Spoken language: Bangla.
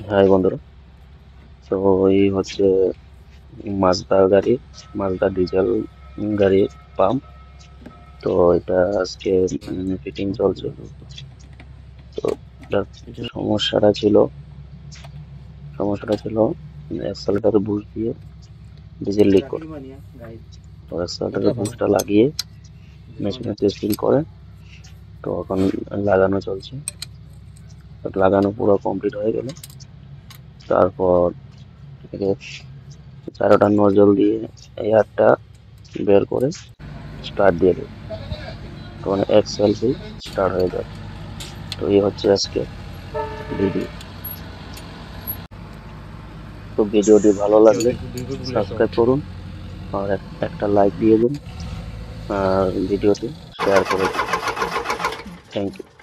হাই বন্ধুরা। তো এই হচ্ছে মাজদা গাড়ি, মাজদা ডিজেল গাড়ির পাম্প। তো এটা আজকে ফিটিং চলছে। তো এটার সমস্যাটা ছিল অ্যাক্সেলেটারে বুশ দিয়ে ডিজেল লিক করে। তো অ্যাক্সেলেটারে বুশটা লাগিয়ে মেশিনে টেস্টিং করে, তো এখন লাগানো চলছে। তো লাগানো পুরো কমপ্লিট হয়ে গেলে তারপর এটাকে 4টা নজল দিয়ে এয়ারটা বের করে স্টার্ট দিয়ে দেবে, তখন এক সেলফি স্টার্ট হয়ে যাবে। তো এই হচ্ছে আজকে ভিডিও। তো ভিডিওটি ভালো লাগলে সাবস্ক্রাইব করুন আর একটা লাইক দিয়ে দিন আর ভিডিওটি শেয়ার করে দিন। Thank you.